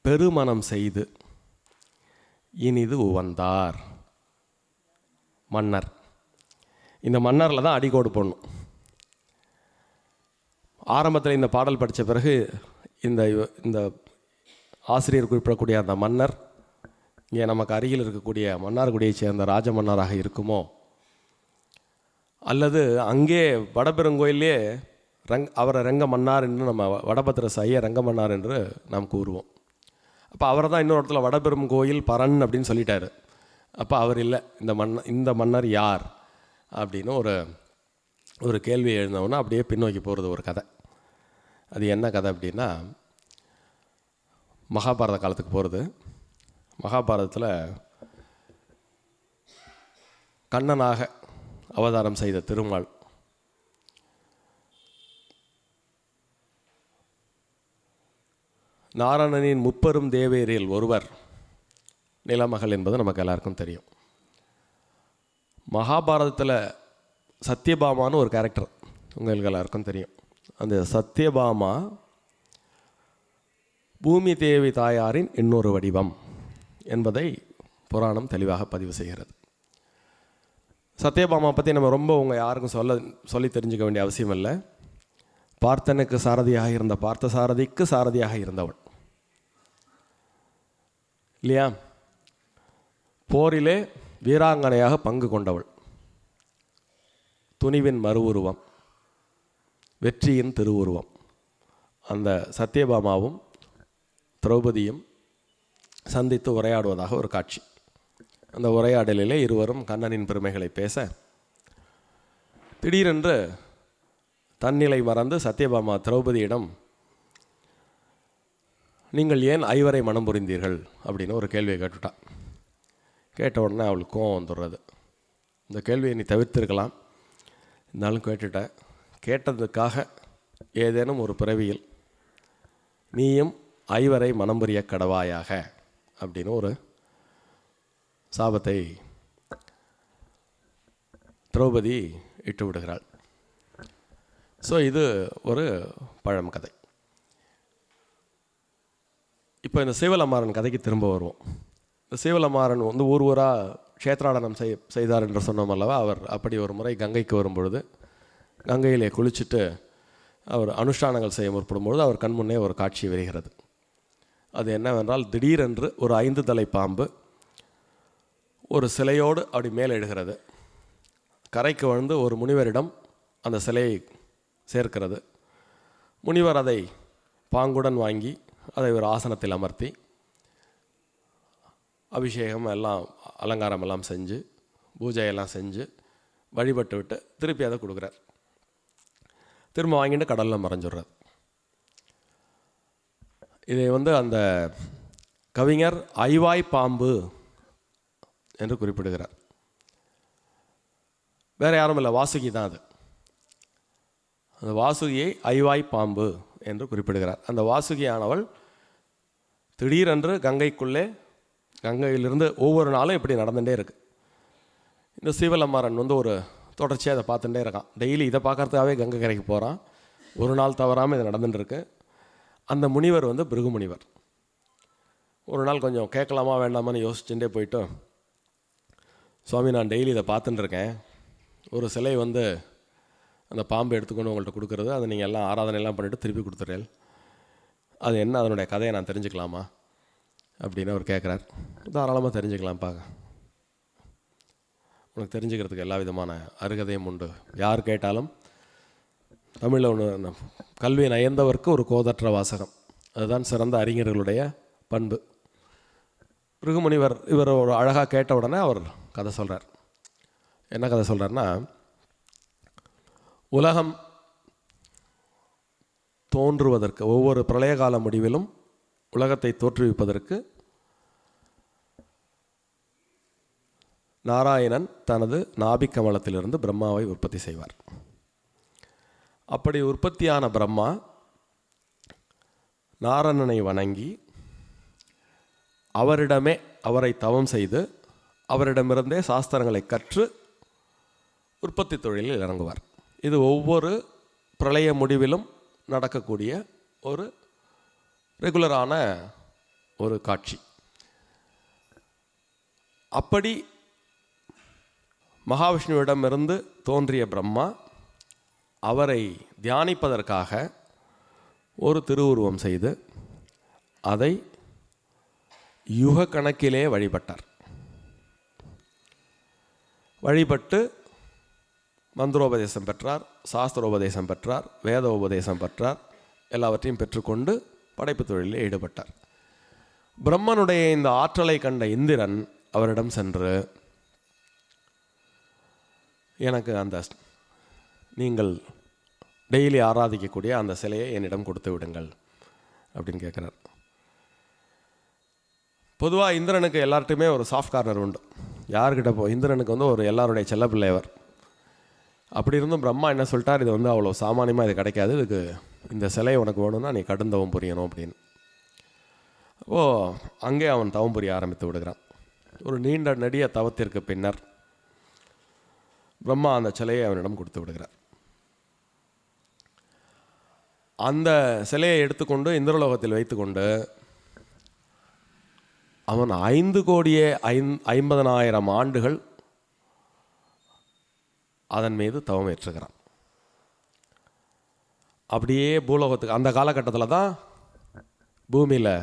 பெருமனம் செய்து இனிது உவந்தார். மன்னர், இந்த மன்னரில் தான் அடிக்கோடு போடணும். ஆரம்பத்தில் இந்த பாடல் படித்த பிறகு இந்த ஆசிரியர் குறிப்பிடக்கூடிய அந்த மன்னர் இங்கே நமக்கு அருகில் இருக்கக்கூடிய மன்னார்குடியைச் சேர்ந்த ராஜ மன்னராக இருக்குமோ, அல்லது அங்கே வடபெருங்கோயிலே அவரை ரங்க மன்னார் என்று நம்ம வடபத்திர சாய ரங்க மன்னார் என்று நாம் கூறுவோம். அப்போ அவரை தான் இன்னொரு இடத்துல வடபெரும் கோயில் பரன் அப்படின்னு சொல்லிட்டாரு. அப்போ அவர் இல்லை. இந்த மன்னர் யார் அப்படின்னு ஒரு கேள்வி எழுந்தவுன்னா அப்படியே பின்னோக்கி போகிறது ஒரு கதை. அது என்ன கதை அப்படின்னா, மகாபாரத காலத்துக்கு போகிறது. மகாபாரதத்தில் கண்ணனாக அவதாரம் செய்த திருமால் நாராயணனின் முப்பெரும் தேவேரில் ஒருவர் நிலமகள் என்பது நமக்கு எல்லாருக்கும் தெரியும். மகாபாரதத்தில் சத்யபாமான்னு ஒரு கேரக்டர் உங்களுக்கு எல்லாருக்கும் தெரியும். அந்த சத்யபாமா பூமி தேவி தாயாரின் இன்னொரு வடிவம் என்பதை புராணம் தெளிவாக பதிவு செய்கிறது. சத்யபாமா பற்றி நம்ம ரொம்ப யாருக்கும் சொல்லி தெரிஞ்சுக்க வேண்டிய அவசியம் இல்லை. பார்த்தனுக்கு சாரதியாக இருந்த பார்த்த சாரதிக்கு சாரதியாக இருந்தவள் இல்லையா? போரிலே வீராங்கனையாக பங்கு கொண்டவள், துணிவின் மறு உருவம், வெற்றியின் திருவுருவம். அந்த சத்யபாமாவும் திரௌபதியும் சந்தித்து உரையாடுவதாக ஒரு காட்சி. அந்த உரையாடலிலே இருவரும் கண்ணனின் பெருமைகளை பேச, திடீரென்று தன்னிலை மறந்து சத்யபாமா திரௌபதியிடம் நீங்கள் ஏன் ஐவரை மனம் புரிந்தீர்கள் அப்படின்னு ஒரு கேள்வியை கேட்டுட்டான். கேட்ட உடனே அவளுக்கு கோவம் வந்துடுறது. இந்த கேள்வியை நீ தவிர்த்திருக்கலாம், இருந்தாலும் கேட்டுட்டேன். கேட்டதுக்காக ஏதேனும் ஒரு பிறவியில் நீயும் ஐவரை மனம் புரிய கடவாயாக அப்படின்னு ஒரு சாபத்தை திரௌபதி இட்டு விடுகிறாள். ஸோ இது ஒரு பழம் கதை. இப்போ இந்த சீவலமாறன் கதைக்கு திரும்ப வருவோம். இந்த சீவலமாறன் ஊர் ஊராக க்ஷேத்ராடனம் செய்தார் என்று சொன்னோம் அல்லவா? அவர் அப்படி ஒரு முறை கங்கைக்கு வரும்பொழுது கங்கையிலே குளிச்சுட்டு அவர் அனுஷ்டானங்கள் செய்ய முற்படும்பொழுது அவர் கண்முன்னே ஒரு காட்சி வருகிறது. அது என்னவென்றால், திடீரென்று ஒரு 5 தலை பாம்பு ஒரு சிலையோடு அப்படி மேலே எழுகிறது. கரைக்கு வந்து ஒரு முனிவரிடம் அந்த சிலையை சேர்க்கிறது. முனிவர் அதை பாங்குடன் வாங்கி அதை ஒரு ஆசனத்தில் அமர்த்தி அபிஷேகம் எல்லாம் அலங்காரம் எல்லாம் செஞ்சு பூஜையெல்லாம் செஞ்சு வழிபட்டு விட்டு திருப்பி அதை கொடுக்குறார். திரும்ப வாங்கிட்டு கடலில் மறைஞ்சிடுறார். இதை அந்த கவிஞர் ஐவாய் பாம்பு என்று குறிப்பிடுகிறார். வேறு யாரும் இல்லை, வாசுகி தான் அது. அந்த வாசுகியை ஐவாய் பாம்பு என்று குறிப்பிடுகிறார். அந்த வாசுகியானவள் திடீரென்று கங்கையிலிருந்து ஒவ்வொரு நாளும் இப்படி நடந்துகிட்டே இருக்கு. இந்த சீவலமாறன் ஒரு தொடர்ச்சியாக அதை பார்த்துட்டே இருக்கான். டெய்லி இதை பார்க்கறதுக்காகவே கங்கை கரைக்கு போகிறான். ஒரு நாள் தவறாமல் இது நடந்துட்டு இருக்கு. அந்த முனிவர் பிருகு முனிவர் ஒரு நாள் கொஞ்சம் கேட்கலாமா வேண்டாமான்னு யோசிச்சுட்டே போயிட்டு, சுவாமி நான் டெய்லி இதை பார்த்துட்டு இருக்கேன். ஒரு சிலை அந்த பாம்பை எடுத்துக்கொண்டு உங்கள்கிட்ட கொடுக்குறது, அதை நீங்கள் எல்லாம் ஆராதனையெல்லாம் பண்ணிவிட்டு திருப்பி கொடுத்துறேன். அது என்ன, அதனுடைய கதையை நான் தெரிஞ்சுக்கலாமா அப்படின்னு அவர் கேட்குறார். தாராளமாக தெரிஞ்சுக்கலாம்ப்பா, உனக்கு தெரிஞ்சுக்கிறதுக்கு எல்லா விதமான அருகதையும் உண்டு. யார் கேட்டாலும் தமிழில் ஒன்று, கல்வி நயந்தவர்க்கு ஒரு கோதற்ற வாசகம், அதுதான் சிறந்த அறிஞர்களுடைய பண்பு. பிருகுமுனிவர் இவர் ஒரு அழகாக கேட்ட உடனே அவர் கதை சொல்கிறார். என்ன கதை சொல்கிறார்னா, உலகம் தோன்றுவதற்கு ஒவ்வொரு பிரளய கால முடிவிலும் உலகத்தை தோற்றுவிப்பதற்கு நாராயணன் தனது நாபிக்கமலத்திலிருந்து பிரம்மாவை உற்பத்தி செய்வார். அப்படி உற்பத்தியான பிரம்மா நாராயணனை வணங்கி அவரை தவம் செய்து அவரிடமிருந்தே சாஸ்திரங்களை கற்று உற்பத்தி தொழிலில் இறங்குவார். இது ஒவ்வொரு பிரளய முடிவிலும் நடக்கக்கூடிய ஒரு ரெகுலரான ஒரு காட்சி. அப்படி மகாவிஷ்ணுவிடமிருந்து தோன்றிய பிரம்மா அவரை தியானிப்பதற்காக ஒரு திருவுருவம் செய்து அதை யுக கணக்கிலே வழிபட்டார். வழிபட்டு மந்திரோபதேசம் பெற்றார், சாஸ்திரோபதேசம் பெற்றார், வேத உபதேசம் பெற்றார். எல்லாவற்றையும் பெற்றுக்கொண்டு படைப்பு தொழிலில் ஈடுபட்டார். பிரம்மனுடைய இந்த ஆற்றலை கண்ட இந்திரன் அவரிடம் சென்று, எனக்கு அந்த நீங்கள் டெய்லி ஆராதிக்கக்கூடிய அந்த சிலையை என்னிடம் கொடுத்து விடுங்கள் அப்படின்னு கேட்குறார். பொதுவாக இந்திரனுக்கு எல்லார்ட்டையுமே ஒரு சாஃப்ட் கார்னர் உண்டு. யார்கிட்ட இந்திரனுக்கு ஒரு எல்லாருடைய செல்லப்பிள்ளை அவர். அப்படி இருந்தும் பிரம்மா என்ன சொல்லிட்டார், இது அவ்வளோ சாமானியமாக இது கிடைக்காது, இதுக்கு இந்த சிலையை உனக்கு வேணும்னா நீ கடும் தவம் புரியணும் அப்படின்னு. அங்கே அவன் தவம் புரிய ஆரம்பித்து விடுகிறான். ஒரு நீண்ட நெடிய தவத்திற்கு பின்னர் பிரம்மா அந்த சிலையை அவனிடம் கொடுத்து விடுகிறார். அந்த சிலையை எடுத்துக்கொண்டு இந்திரலோகத்தில் வைத்துக்கொண்டு அவன் 5,50,000 ஆண்டுகள் அதன் மீது தவம் ஏற்றுகிறான். அப்படியே பூலோகத்துக்கு அந்த காலகட்டத்தில் தான் பூமியில்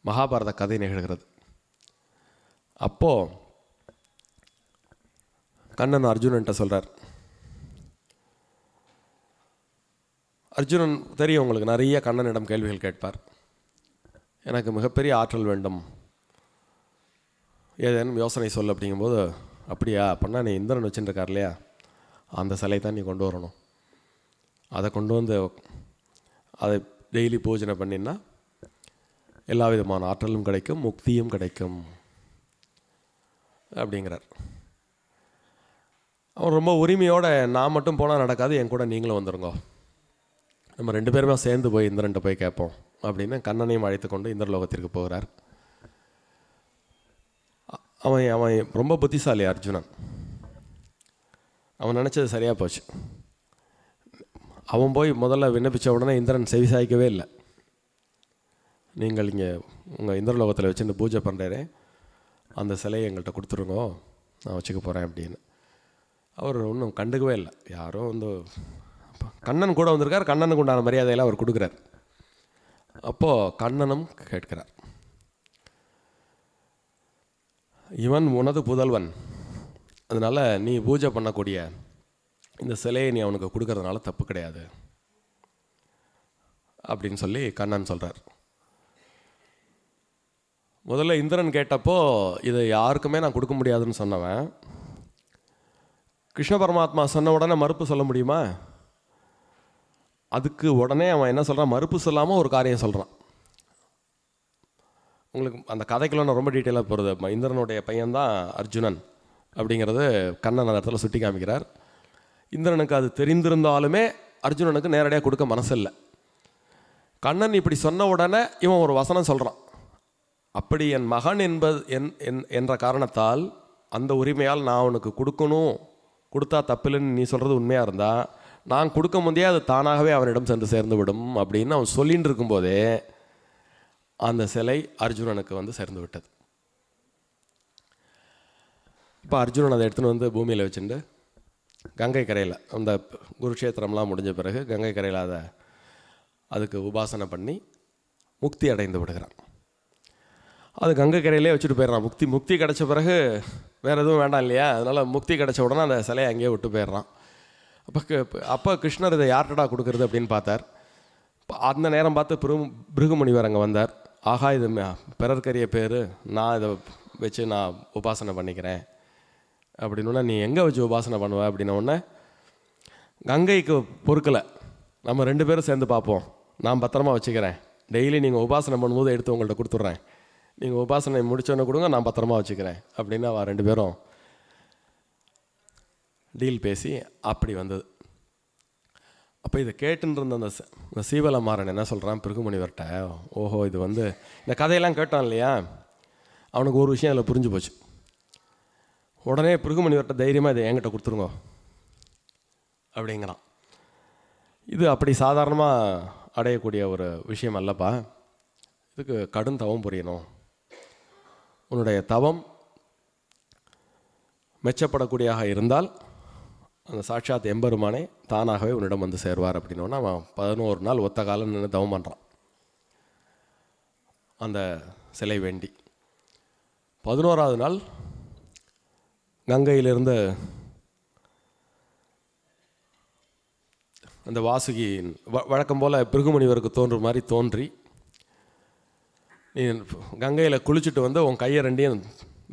மகாபாரத கதை நிகழ்கிறது. அப்போது கண்ணன் அர்ஜுனன்ட்ட சொல்கிறார். அர்ஜுனன் தெரியும் உங்களுக்கு, நிறைய கண்ணனிடம் கேள்விகள் கேட்பார். எனக்கு மிகப்பெரிய ஆற்றல் வேண்டும், ஏதேனும் யோசனை சொல் அப்படிங்கும்போது, அப்படியா அப்படின்னா நீ இந்திரன் வச்சுருக்கார் இல்லையா, அந்த சிலை தான் நீ கொண்டு வரணும். அதை கொண்டு வந்து அதை டெய்லி பூஜனை பண்ணினா எல்லா விதமான ஆற்றலும் கிடைக்கும், முக்தியும் கிடைக்கும் அப்படிங்கிறார். அவன் ரொம்ப உரிமையோடு, நான் மட்டும் போனால் நடக்காது, என் கூட நீங்களும் வந்துருங்கோ, நம்ம 2 பேருமே சேர்ந்து போய் இந்திரன்ட்ட போய் கேட்போம் அப்படின்னு கண்ணனையும் அழைத்து கொண்டு இந்திரலோகத்திற்கு போகிறார். அவன் ரொம்ப புத்திசாலி அர்ஜுனன். அவன் நினச்சது சரியாக போச்சு. அவன் போய் முதல்ல விண்ணப்பித்த உடனே இந்திரன் செவிசாய்க்கவே இல்லை. நீங்கள் இங்கே உங்கள் இந்திரலோகத்தில் வச்சு இந்த பூஜை பண்ணுறேன், அந்த சிலையை எங்கள்கிட்ட கொடுத்துருங்கோ, நான் வச்சுக்க போகிறேன் அப்படின்னு. அவர் ஒன்றும் கண்டுக்கவே இல்லை. யாரோ கண்ணன் கூட வந்திருக்கார், கண்ணனுக்கு உண்டான மரியாதையெல்லாம் அவர் கொடுக்குறார். அப்போது கண்ணனும் கேட்கிறார், இவன் உனது புதல்வன், அதனால் நீ பூஜை பண்ணக்கூடிய இந்த சிலையை நீ அவனுக்கு கொடுக்கறதுனால தப்பு கிடையாது அப்படின்னு சொல்லி கண்ணன் சொல்கிறார். முதல்ல இந்திரன் கேட்டப்போ இதை யாருக்குமே நான் கொடுக்க முடியாதுன்னு சொன்னவன், கிருஷ்ண பரமாத்மா சொன்ன உடனே மறுப்பு சொல்ல முடியுமா? அதுக்கு உடனே அவன் என்ன சொல்கிறான், மறுப்பு சொல்லாமல் ஒரு காரியம் சொல்கிறான். உங்களுக்கு அந்த கதைக்குள்ள நான் ரொம்ப டீட்டெயிலாக போகிறது. இந்திரனுடைய பையன்தான் அர்ஜுனன் அப்படிங்கிறது கண்ணன் அந்த இடத்துல சுட்டி காமிக்கிறார். இந்திரனுக்கு அது தெரிந்திருந்தாலுமே அர்ஜுனனுக்கு நேரடியாக கொடுக்க மனசில்லை. கண்ணன் இப்படி சொன்ன உடனே இவன் ஒரு வசனம் சொல்கிறான், அப்படி என் மகன் என்ற காரணத்தால் அந்த உரிமையால் நான் அவனுக்கு கொடுக்கணும், கொடுத்தா தப்பில்லைன்னு நீ சொல்கிறது உண்மையாக இருந்தால் நான் கொடுக்க முடியாது, அது தானாகவே அவனிடம் சென்று சேர்ந்து விடும் அப்படின்னு அவன் சொல்லின்னு இருக்கும்போதே அந்த சிலை அர்ஜுனனுக்கு சேர்ந்து விட்டது. இப்போ அர்ஜுனன் அதை எடுத்துன்னு பூமியில் வச்சுட்டு கங்கை கரையில், அந்த குருக்ஷேத்திரம்லாம் முடிஞ்ச பிறகு கங்கை கரையில் அதுக்கு உபாசனை பண்ணி முக்தி அடைந்து விடுகிறான். அது கங்கை கரையிலே வச்சுட்டு போயிடுறான். முக்தி கிடச்ச பிறகு வேறு எதுவும் வேண்டாம் இல்லையா, அதனால் முக்தி கிடச்ச உடனே அந்த சிலையை அங்கேயே விட்டு போயிடுறான். அப்போ கிருஷ்ணர் இதை யார்டா கொடுக்குறது அப்படின்னு பார்த்தார். அந்த நேரம் பார்த்து பிருகுமுனிவர் அங்கே வந்தார். ஆகா, இது பிறர்க்கரிய பேர், நான் இதை வச்சு நான் உபாசனை பண்ணிக்கிறேன் அப்படின்னா, நீ எங்கே வச்சு உபாசனை பண்ணுவ அப்படின்னோடனே, கங்கைக்கு பொறுக்கலை, நம்ம 2 பேரும் சேர்ந்து பார்ப்போம், நான் பத்திரமா வச்சுக்கிறேன், டெய்லி நீங்கள் உபாசனை பண்ணும்போது எடுத்து உங்கள்கிட்ட கொடுத்துட்றேன், நீங்கள் உபாசனை முடிச்சோன்னே கொடுங்க, நான் பத்திரமா வச்சுக்கிறேன் அப்படின்னு அவள் 2 பேரும் டீல் பேசி அப்படி வந்தது. அப்போ இதை கேட்டுன்னு இருந்த அந்த சீவலமாறன் என்ன சொல்கிறான் பிருகுமுனிவர்கிட்ட, ஓஹோ இது இந்த கதையெல்லாம் கேட்டான் இல்லையா, அவனுக்கு ஒரு விஷயம் அதில் புரிஞ்சு போச்சு. உடனே பிருகுமுனிவர்கிட்ட தைரியமாக இதை என்கிட்ட கொடுத்துருங்க அப்படிங்கிறான். இது அப்படி சாதாரணமாக அடையக்கூடிய ஒரு விஷயம் அல்லப்பா, இதுக்கு கடும் தவம் புரியணும். உன்னுடைய தவம் மெச்சப்படக்கூடியதாக இருந்தால் அந்த சாட்சாத் எம்பெருமானே தானாகவே உன்னிடம் வந்து சேர்வார் அப்படின்னோன்னா அவன் 11 நாள் ஒத்த காலம் நின்று தவம் பண்ணுறான் அந்த சிலை வேண்டி. 11ஆவது நாள் கங்கையிலிருந்து அந்த வாசுகி வழக்கம் போல் பிருகுமுனிவருக்கு தோன்ற மாதிரி தோன்றி, நீ கங்கையில் குளிச்சுட்டு வந்து உன் கையை 2ஐயும்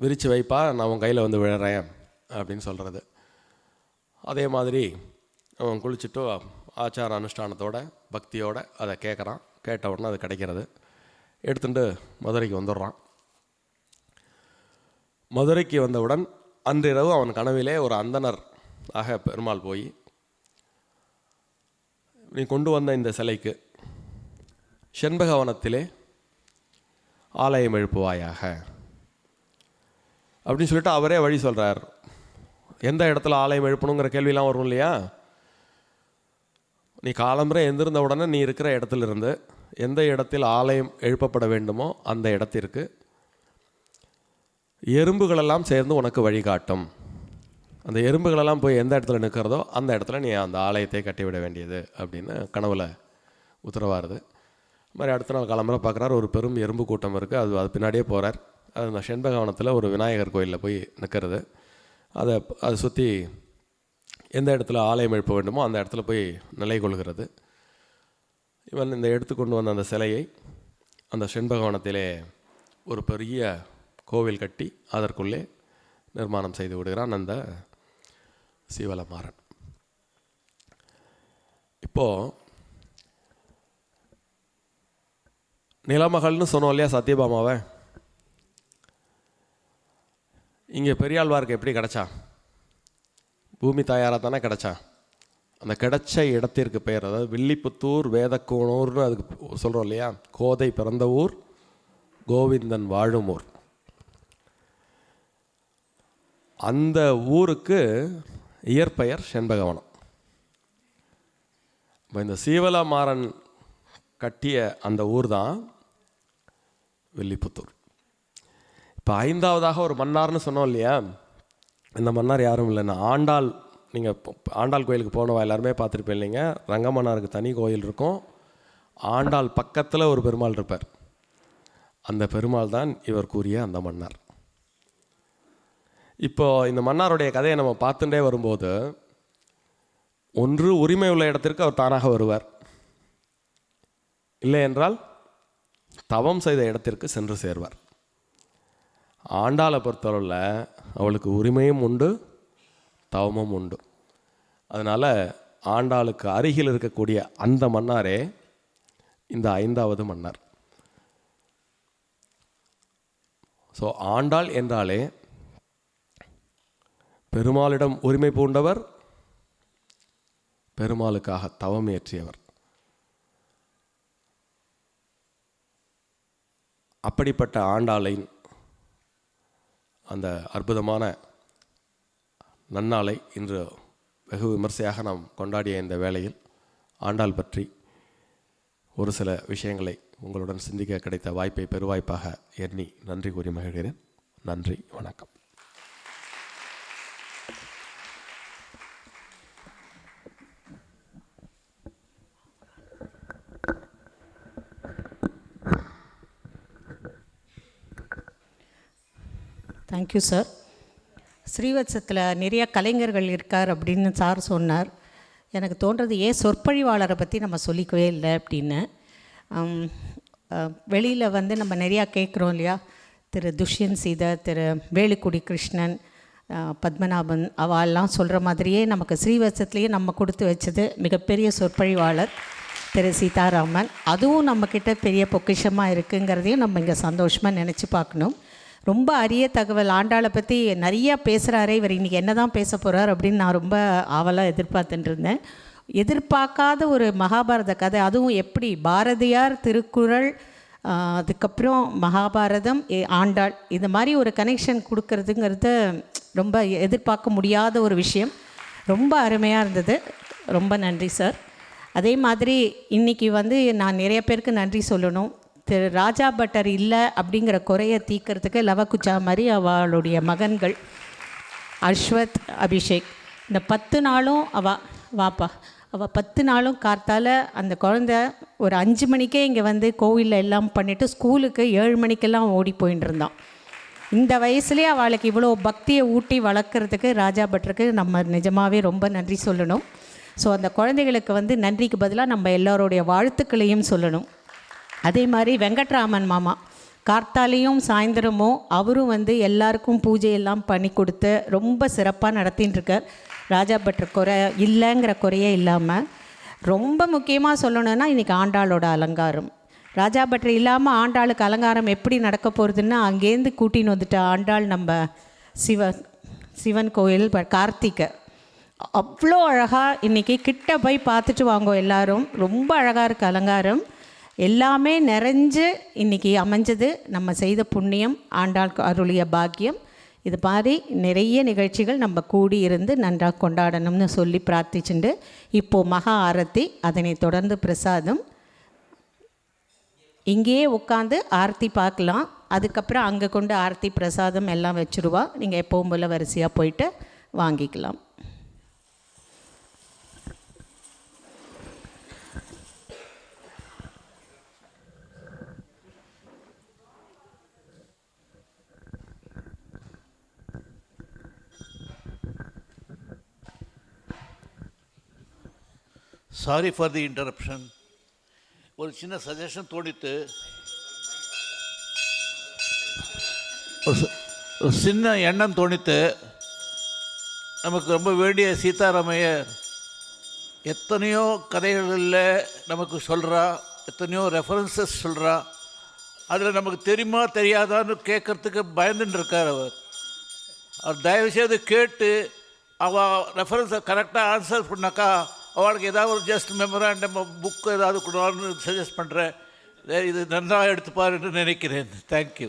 விரித்து வைப்பா, நான் உன் கையில் வந்து விழுறேன் அப்படின்னு சொல்கிறது. அதே மாதிரி அவன் குளிச்சுட்டு ஆச்சார அனுஷ்டானத்தோட பக்தியோடு அதை கேட்குறான். கேட்ட உடனே அது கிடைக்கிறது. எடுத்துட்டு மதுரைக்கு வந்துடுறான். மதுரைக்கு வந்தவுடன் அன்றிரவு அவன் கனவிலே ஒரு அந்தனர் ஆக பெருமாள் போய், நீ கொண்டு வந்த இந்த சிலைக்கு செண்பகவனத்திலே ஆலயம் எழுப்புவாயாக அப்படின்னு சொல்லிட்டு அவரே வழி சொல்கிறார். எந்த இடத்துல ஆலயம் எழுப்பணுங்கிற கேள்வியெலாம் வரும் இல்லையா. நீ காலம்பரை எந்திருந்த உடனே நீ இருக்கிற இடத்துலேருந்து எந்த இடத்தில் ஆலயம் எழுப்பப்பட வேண்டுமோ அந்த இடத்திற்கு எறும்புகளெல்லாம் சேர்ந்து உனக்கு வழிகாட்டும். அந்த எறும்புகளெல்லாம் போய் எந்த இடத்துல நிற்கிறதோ அந்த இடத்துல நீ அந்த ஆலயத்தை கட்டிவிட வேண்டியது அப்படின்னு கனவுல உத்தரவாருது. இது மாதிரி அடுத்த நாள் காலம்பரை பார்க்குறாரு, ஒரு பெரும் எறும்பு கூட்டம் இருக்குது. அது பின்னாடியே போகிறார். அது அந்த செண்பகவனத்தில் ஒரு விநாயகர் கோயிலில் போய் நிற்கிறது. அதை சுற்றி எந்த இடத்துல ஆலயம் எழுப்ப வேண்டுமோ அந்த இடத்துல போய் நிலை கொள்கிறது. இவன் இந்த எடுத்துக்கொண்டு வந்த அந்த சிலையை அந்த செண்பகவனத்திலே ஒரு பெரிய கோவில் கட்டி அதற்குள்ளே நிர்மாணம் செய்து விடுகிறான் அந்த சீவலமாறன். இப்போது நிலமகள்னு சொன்னோம் இல்லையா சத்யபாமாவை, இங்கே பெரியாழ்வாருக்கு எப்படி கிடச்சா? பூமி தாயாராக தானே கிடச்சா. அந்த கிடைச்ச இடத்திற்கு பெயர், அதாவது வில்லிபுத்தூர் வேதக்கூனூர்னு அதுக்கு சொல்கிறோம் இல்லையா. கோதை பிறந்த ஊர், கோவிந்தன் வாழும் ஊர். அந்த ஊருக்கு இயற்பெயர் செண்பகவனம். இந்த சீவலமாறன் கட்டிய அந்த ஊர் தான் வில்லிபுத்தூர். இப்போ 5ஆவதாக ஒரு மன்னார்னு சொன்னோம் இல்லையா. இந்த மன்னார் யாரும் இல்லைன்னா ஆண்டாள். நீங்கள் ஆண்டாள் கோயிலுக்கு போனவா எல்லாருமே பார்த்துருப்பேன் இல்லைங்க. ரங்கமன்னாருக்கு தனி கோயில் இருக்கும். ஆண்டாள் பக்கத்தில் ஒரு பெருமாள் இருப்பார். அந்த பெருமாள் தான் இவர் கூறிய அந்த மன்னார். இப்போது இந்த மன்னாருடைய கதையை நம்ம பார்த்துட்டே வரும்போது, ஒன்று உரிமை உள்ள இடத்திற்கு அவர் தானாக வருவார், இல்லை என்றால் தவம் செய்த இடத்திற்கு சென்று சேர்வார். ஆண்டாளை பொறுத்தளவில் அவளுக்கு உரிமையும் உண்டு, தவமும் உண்டு. அதனால் ஆண்டாளுக்கு அருகில் இருக்கக்கூடிய அந்த மன்னாரே இந்த 5ஆவது மன்னார். ஸோ ஆண்டாள் என்றாலே பெருமாளிடம் உரிமை பூண்டவர், பெருமாளுக்காக தவம் இயற்றியவர். அப்படிப்பட்ட ஆண்டாளின் அந்த அற்புதமான நன்னாளை இன்று வெகு விமர்சையாக நாம் கொண்டாடிய இந்த வேளையில் ஆண்டாள் பற்றி ஒரு சில விஷயங்களை உங்களுடன் சிந்திக்க கிடைத்த வாய்ப்பை பெருவாய்ப்பாக எண்ணி நன்றி கூறி மகிழ்கிறேன். நன்றி, வணக்கம். Thank you sir. ஸ்ரீவத்சத்தில் நிறைய கலைஞர்கள் இருக்கார் அப்படின்னு சார் சொன்னார். எனக்கு தோன்றது ஏன் சொற்பொழிவாளரை பற்றி நம்ம சொல்லிக்கவே இல்லை அப்படின்னு. வெளியில் நம்ம நிறையா கேட்குறோம் இல்லையா. திரு துஷ்யந்த் சீதர், திரு வேலுக்குடி கிருஷ்ணன், பத்மநாபன் அவெல்லாம் சொல்கிற மாதிரியே நமக்கு ஸ்ரீவத்சத்துலேயே நம்ம கொடுத்து வச்சது மிகப்பெரிய சொற்பொழிவாளர். திரு சீதாராமன். அதுவும் நம்மக்கிட்ட பெரிய பொக்கிஷமாக இருக்குங்கிறதையும் நம்ம இங்கே சந்தோஷமாக நினச்சி பார்க்கணும். ரொம்ப அரிய தகவல். ஆண்டாளை பற்றி நிறையா பேசுகிறாரே, இவர் இன்றைக்கி என்ன தான் பேச போகிறார் அப்படின்னு நான் ரொம்ப ஆவலாக எதிர்பார்த்துட்டு இருந்தேன். எதிர்பார்க்காத ஒரு மகாபாரத கதை, அதுவும் எப்படி பாரதியார், திருக்குறள், அதுக்கப்புறம் மகாபாரதம், ஆண்டாள், இது மாதிரி ஒரு கனெக்ஷன் கொடுக்கறதுங்கிறது ரொம்ப எதிர்பார்க்க முடியாத ஒரு விஷயம். ரொம்ப அருமையாக இருந்தது. ரொம்ப நன்றி சார். அதே மாதிரி இன்றைக்கி நான் நிறைய பேருக்கு நன்றி சொல்லணும். திரு ராஜா பட்டர் இல்லை அப்படிங்கிற குறையை தீர்க்கறதுக்கு லவகுச்சா மாதிரி அவளுடைய மகன்கள் அஸ்வத், அபிஷேக், இந்த 10 நாளும் அவள் 10 நாளும் கார்த்தால் அந்த குழந்த ஒரு 5 மணிக்கே இங்கே கோவிலில் எல்லாம் பண்ணிவிட்டு ஸ்கூலுக்கு 7 மணிக்கெல்லாம் ஓடி போயின்னு இருந்தான். இந்த வயசுலேயே அவளுக்கு இவ்வளோ பக்தியை ஊட்டி வளர்க்குறதுக்கு ராஜா பட்டருக்கு நம்ம நிஜமாகவே ரொம்ப நன்றி சொல்லணும். ஸோ அந்த குழந்தைகளுக்கு நன்றிக்கு பதிலாக நம்ம எல்லோருடைய வாழ்த்துக்களையும் சொல்லணும். அதே மாதிரி வெங்கட்ராமன் மாமா கார்த்தாலையும் சாயந்தரமும் அவரும் எல்லாருக்கும் பூஜையெல்லாம் பண்ணி கொடுத்து ரொம்ப சிறப்பாக நடத்தின்னு இருக்கார். ராஜா பட்டர் குறை இல்லைங்கிற குறையே இல்லாமல். ரொம்ப முக்கியமாக சொல்லணுன்னா இன்றைக்கி ஆண்டாளோட அலங்காரம். ராஜா பட்டர் இல்லாமல் ஆண்டாளுக்கு அலங்காரம் எப்படி நடக்க போகிறதுன்னா, அங்கேருந்து கூட்டின்னு வந்துட்டு ஆண்டாள் நம்ம சிவன் கோயில் கார்த்திகை அவ்வளோ அழகாக இன்றைக்கி கிட்ட போய் பார்த்துட்டு வாங்க எல்லாரும். ரொம்ப அழகாக இருக்குது அலங்காரம். எல்லாமே நிறைஞ்சு இன்றைக்கி அமைஞ்சது நம்ம செய்த புண்ணியம், ஆண்டாள் அருளிய பாக்கியம். இது மாதிரி நிறைய நிகழ்ச்சிகள் நம்ம கூடி இருந்து நன்றாக கொண்டாடணும்னு சொல்லி பிரார்த்திச்சுண்டு இப்போது மகா ஆரத்தி, அதனை தொடர்ந்து பிரசாதம். இங்கேயே உட்காந்து ஆரத்தி பார்க்கலாம். அதுக்கப்புறம் அங்கே கொண்டு ஆரத்தி பிரசாதம் எல்லாம் வச்சுருவா. நீங்கள் எப்பவும் போல் வரிசையாக போயிட்டு வாங்கிக்கலாம். Sorry for the interruption. ஒரு சின்ன சஜஷன் தோணித்து. ஒரு சின்ன எண்ணம் தோணித்து. நமக்கு ரொம்ப வேண்டிய சீதாராமையர் எத்தனையோ கதைகளில் நமக்கு சொல்கிறா, எத்தனையோ ரெஃபரன்சஸ் சொல்கிறா. அதில் நமக்கு தெரியுமா தெரியாதான்னு கேட்குறதுக்கு பயந்துட்டு இருக்கார் அவர். தயவுசெய்து கேட்டு அவள் ரெஃபரன்ஸை கரெக்டாக ஆன்சர் பண்ணாக்கா அவளுக்கு ஏதாவது ஒரு ஜஸ்ட் மெமராண்டம் புக்கு ஏதாவது கொடுவான்னு சஜஸ்ட் பண்ணுறேன். இது நன்றாக எடுத்துப்பாருன்னு நினைக்கிறேன். தேங்க்யூ.